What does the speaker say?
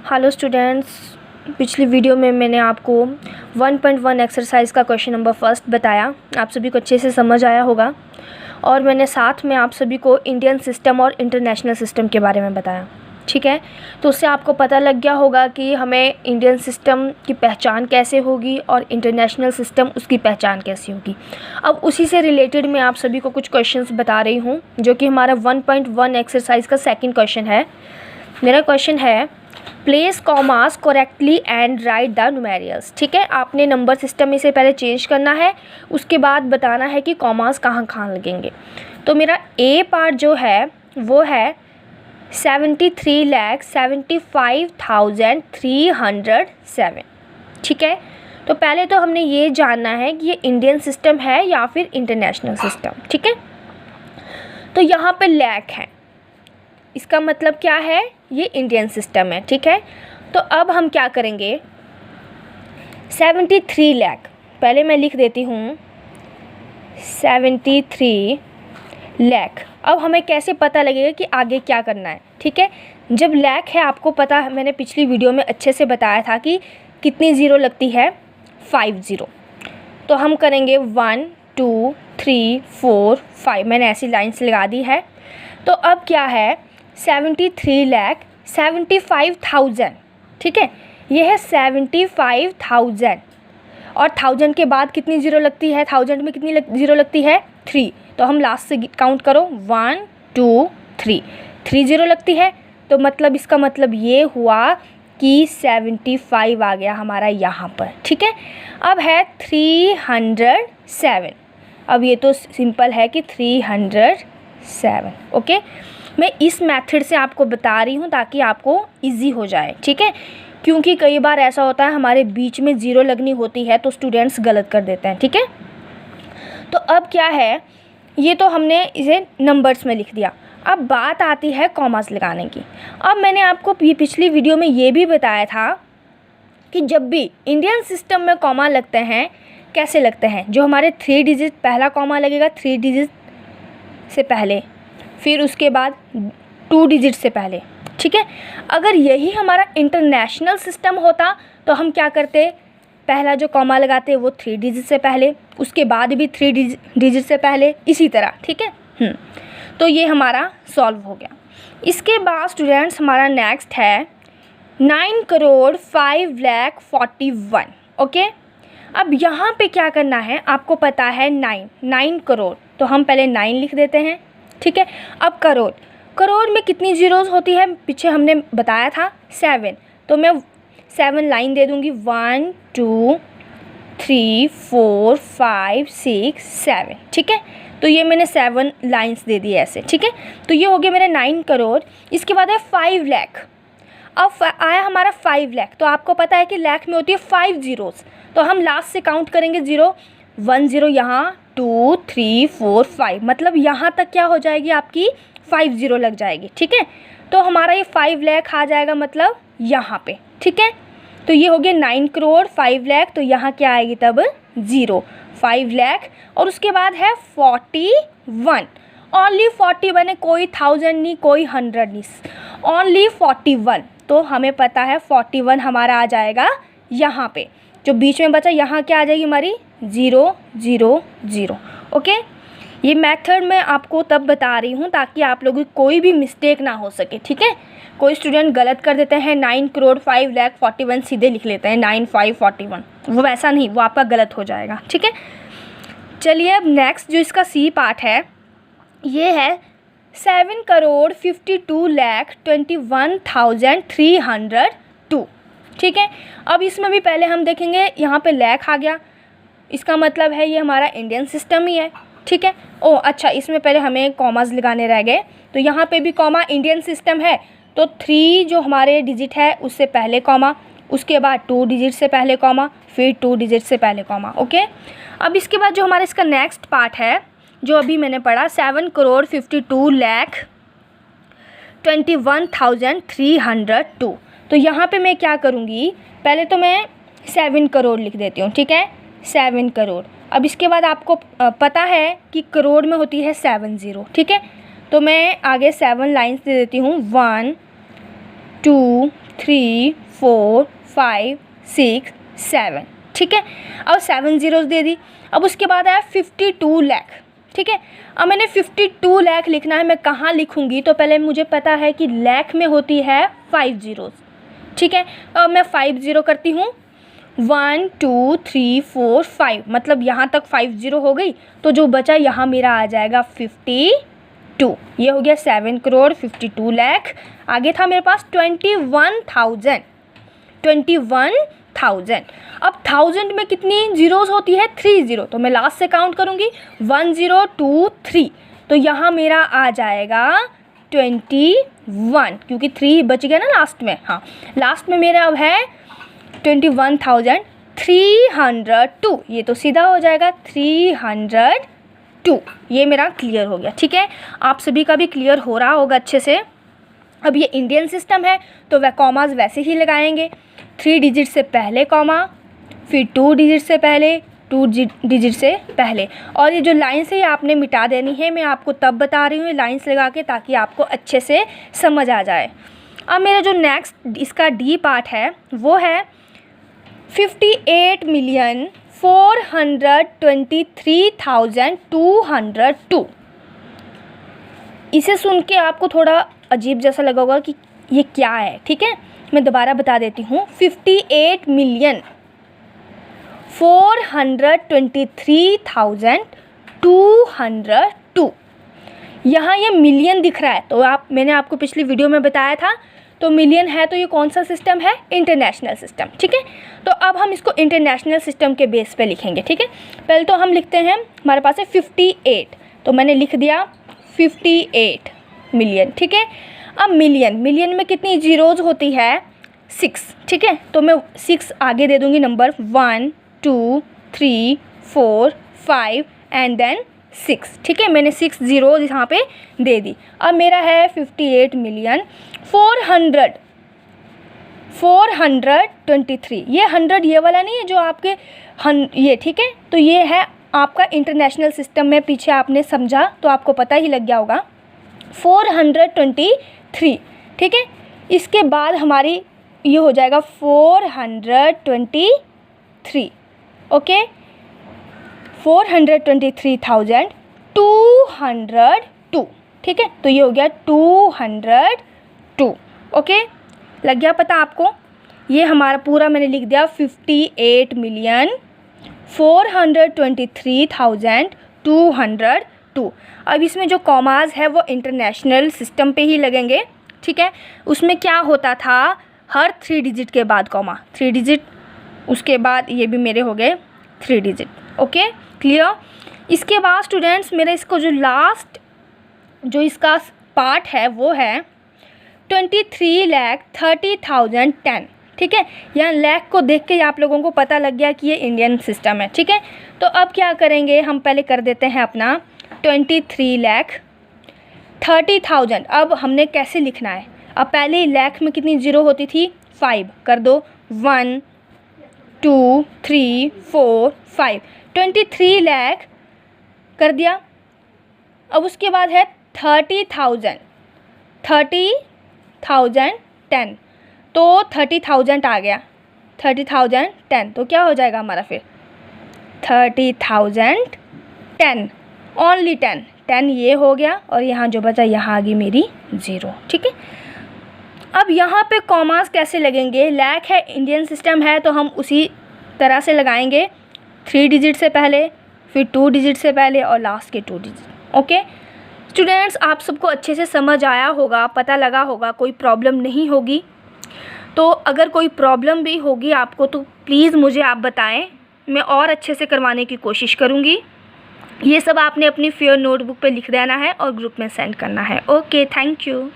Hello students, पिछली video में मैंने आपको 1.1 एक्सरसाइज का क्वेश्चन नंबर फर्स्ट बताया। आप सभी को अच्छे से समझ आया होगा। और मैंने साथ में आप सभी को इंडियन सिस्टम और इंटरनेशनल सिस्टम के बारे में बताया। ठीक है, तो उससे आपको पता लग गया होगा कि हमें इंडियन सिस्टम की पहचान कैसे होगी और इंटरनेशनल सिस्टम उसकी पहचान कैसी होगी। अब उसी से रिलेटेड मैं आप सभी को कुछ क्वेश्चंस बता रही हूँ, जो कि हमारा 1.1 एक्सरसाइज का सेकंड क्वेश्चन है। मेरा क्वेश्चन है, place commas correctly and write the numerals. ठीक है, आपने नंबर सिस्टम में से पहले चेंज करना है, उसके बाद बताना है कि कॉमास कहाँ कहाँ लगेंगे। तो मेरा ए पार्ट जो है वो है 73,75,307। ठीक है, तो पहले तो हमने ये जानना है कि ये इंडियन सिस्टम है या फिर इंटरनेशनल सिस्टम। ठीक है, तो यहाँ पे लैक है, इसका मतलब क्या है, ये इंडियन सिस्टम है। ठीक है, तो अब हम क्या करेंगे, 73 लाख पहले मैं लिख देती हूँ, 73 लाख। अब हमें कैसे पता लगेगा कि आगे क्या करना है। ठीक है, जब लाख है, आपको पता है, मैंने पिछली वीडियो में अच्छे से बताया था कि कितनी ज़ीरो लगती है, 5 ज़ीरो। तो हम करेंगे 1 2 3 4 5, मैंने ऐसी लाइन्स लगा दी है। तो अब क्या है, 73,75,000। ठीक है, ये है 75,000 और 1000 के बाद कितनी ज़ीरो लगती है, 1000 में कितनी ज़ीरो लगती है, 3। तो हम लास्ट से काउंट करो, 1 2 3, 3 ज़ीरो लगती है। तो मतलब इसका मतलब ये हुआ कि 75 आ गया हमारा यहाँ पर। ठीक है, अब है 307। अब ये तो सिंपल है कि 307। ओके, मैं इस मेथड से आपको बता रही हूँ ताकि आपको इजी हो जाए। ठीक है, क्योंकि कई बार ऐसा होता है हमारे बीच में ज़ीरो लगनी होती है तो स्टूडेंट्स गलत कर देते हैं। ठीक है, तो अब क्या है, ये तो हमने इसे नंबर्स में लिख दिया। अब बात आती है कॉमास लगाने की। अब मैंने आपको पिछली वीडियो में ये भी बताया था कि जब भी इंडियन सिस्टम में कॉमा लगते हैं, कैसे लगते हैं, जो हमारे 3 डिजिट पहला कॉमा लगेगा 3 डिजिट से पहले, फिर उसके बाद 2 डिजिट से पहले। ठीक है, अगर यही हमारा इंटरनेशनल सिस्टम होता तो हम क्या करते, पहला जो कॉमा लगाते वो 3 डिजिट से पहले, उसके बाद भी 3 डिजिट से पहले, इसी तरह। ठीक है, तो ये हमारा सॉल्व हो गया। इसके बाद स्टूडेंट्स हमारा नेक्स्ट है 9,05,41,000। ओके, अब यहाँ पे क्या करना है, आपको पता है 9 करोड़, तो हम पहले 9 लिख देते हैं। ठीक है, अब करोड़, करोड़ में कितनी ज़ीरोज़ होती है, पीछे हमने बताया था 7, तो मैं 7 लाइन दे दूँगी, 1 2 3 4 5 6 7। ठीक है, तो ये मैंने 7 लाइन्स दे दी ऐसे। ठीक है, तो ये हो गया मेरे 9 करोड़। इसके बाद है 5 लाख। अब आया हमारा 5 लाख, तो आपको पता है कि लाख में होती है 5 ज़ीरोज़, तो हम लास्ट से काउंट करेंगे ज़ीरो, 1 ज़ीरो यहाँ, 2 3 4 5, मतलब यहाँ तक क्या हो जाएगी आपकी, 5 ज़ीरो लग जाएगी। ठीक है, तो हमारा ये 5 लाख आ जाएगा मतलब यहाँ पे। ठीक है, तो ये हो गया 9 करोड़ 5 लाख, तो यहाँ क्या आएगी तब, ज़ीरो, 5 लाख। और उसके बाद है 41, ओनली 41 है, कोई 1000 नहीं, कोई 100 नहीं, ओनली 41। तो हमें पता है 41 हमारा आ जाएगा यहाँ पे, जो बीच में बचा यहाँ क्या आ जाएगी हमारी, 0 0 0। ओके, ये मेथड मैं आपको तब बता रही हूँ ताकि आप लोगों की कोई भी मिस्टेक ना हो सके। ठीक है, कोई स्टूडेंट गलत कर देते हैं, 9 करोड़ 5,41,000 सीधे लिख लेते हैं 9,541, वो वैसा नहीं, वो आपका गलत हो जाएगा। ठीक है, चलिए अब नेक्स्ट जो इसका सी पार्ट है, ये है 7,52,21,302। ठीक है, अब इसमें भी पहले हम देखेंगे, यहाँ पे लाख आ गया, इसका मतलब है ये हमारा इंडियन सिस्टम ही है। ठीक है, ओ अच्छा, इसमें पहले हमें कॉमास लगाने रह गए, तो यहाँ पे भी कॉमा, इंडियन सिस्टम है तो 3 जो हमारे डिजिट है उससे पहले कॉमा, उसके बाद 2 डिजिट से पहले कॉमा, फिर 2 डिजिट से पहले कॉमा। ओके, अब इसके बाद जो हमारा इसका नेक्स्ट पार्ट है, जो अभी मैंने पढ़ा, 7,52,21,302। तो यहाँ पे मैं क्या करूँगी, पहले तो मैं 7 करोड़ लिख देती हूँ। ठीक है, 7 करोड़। अब इसके बाद आपको पता है कि करोड़ में होती है 7 ज़ीरो। ठीक है, तो मैं आगे 7 लाइन्स दे देती हूँ, 1 2 3 4 5 6 7, ठीक है। अब 7 ज़ीरोज़ दे दी। अब उसके बाद आया 52 लाख, ठीक है। अब मैंने 52 लाख लिखना है, मैं कहाँ लिखूँगी? तो पहले मुझे पता है कि लाख में होती है 5 ज़ीरोज़, ठीक है। अब मैं 5 ज़ीरो करती हूँ, 1 2 3 4 5, मतलब यहाँ तक 5 ज़ीरो हो गई। तो जो बचा यहाँ मेरा आ जाएगा 52। ये हो गया 7 करोड़ 52 लाख। आगे था मेरे पास 21,000। अब 1000 में कितनी ज़ीरोज़ होती है? 3 ज़ीरो। तो मैं लास्ट से काउंट करूँगी, 1 0 2 3। तो यहाँ मेरा आ जाएगा 21, क्योंकि 3 बच गया ना लास्ट में। हाँ, लास्ट में मेरा अब है 21,302। ये तो सीधा हो जाएगा 302। ये मेरा क्लियर हो गया, ठीक है। आप सभी का भी क्लियर हो रहा होगा अच्छे से। अब ये इंडियन सिस्टम है तो वह कॉमास वैसे ही लगाएंगे, 3 डिजिट से पहले कॉमा, फिर 2 डिजिट से पहले, 2 डिजिट से पहले। और ये जो लाइन्स है ये आपने मिटा देनी है। मैं आपको तब बता रही हूँ लाइन्स लगा के, ताकि आपको अच्छे से समझ आ जाए। अब मेरा जो नेक्स्ट इसका डी पार्ट है वो है 58,423,202। इसे सुन के आपको थोड़ा अजीब जैसा लगा होगा कि ये क्या है, ठीक है। मैं दोबारा बता देती हूँ, 58,423,202। यहाँ ये मिलियन दिख रहा है, तो मैंने आपको पिछली वीडियो में बताया था, तो मिलियन है तो ये कौन सा सिस्टम है? इंटरनेशनल सिस्टम, ठीक है। तो अब हम इसको इंटरनेशनल सिस्टम के बेस पे लिखेंगे, ठीक है। पहले तो हम लिखते हैं, हमारे पास है 58, तो मैंने लिख दिया 58 मिलियन, ठीक है। अब मिलियन में कितनी ज़ीरोज़ होती है? 6, ठीक है। तो मैं 6 आगे दे दूँगी नंबर, 1 2 3 4 5 एंड देन 6, ठीक है। मैंने 6 ज़ीरोज़ यहाँ पे दे दी। अब मेरा है 58,423। ये 100 ये वाला नहीं है जो आपके ये, ठीक है। तो ये है आपका इंटरनेशनल सिस्टम में, पीछे आपने समझा तो आपको पता ही लग गया होगा, 423, ठीक है। इसके बाद हमारी ये हो जाएगा 423, ओके, 423,202, ठीक है। तो ये हो गया 202, ओके। लग गया पता आपको? ये हमारा पूरा मैंने लिख दिया 58,423,202। अब इसमें जो कॉमास है वो इंटरनेशनल सिस्टम पे ही लगेंगे, ठीक है। उसमें क्या होता था, हर 3 डिजिट के बाद कॉमा, 3 डिजिट, उसके बाद ये भी मेरे हो गए 3 डिजिट, ओके, क्लियर। इसके बाद स्टूडेंट्स मेरा इसको जो लास्ट जो इसका पार्ट है वो है 23,30,010, ठीक है। यहाँ लाख को देख के आप लोगों को पता लग गया कि ये इंडियन सिस्टम है, ठीक है। तो अब क्या करेंगे, हम पहले कर देते हैं अपना 23,30,000। अब हमने कैसे लिखना है? अब पहले लाख में कितनी ज़ीरो होती थी? 5 कर दो, 1 2 3 4 5, 23 लाख कर दिया। अब उसके बाद है 30,000, 30,010, तो 30,000 आ गया, 30,010, तो क्या हो जाएगा हमारा फिर 30,010, ओनली 10 ये हो गया। और यहाँ जो बचा यहाँ आ गई मेरी 0, ठीक है। अब यहाँ पे कॉमास कैसे लगेंगे? लाख है, इंडियन सिस्टम है, तो हम उसी तरह से लगाएंगे, 3 डिजिट से पहले, फिर 2 डिजिट से पहले और लास्ट के 2 डिजिट, ओके। स्टूडेंट्स आप सबको अच्छे से समझ आया होगा, पता लगा होगा, कोई प्रॉब्लम नहीं होगी। तो अगर कोई प्रॉब्लम भी होगी आपको तो प्लीज़ मुझे आप बताएं, मैं और अच्छे से करवाने की कोशिश करूँगी। ये सब आपने अपनी फेयर नोटबुक पे लिख देना है और ग्रुप में सेंड करना है। Okay, thank you.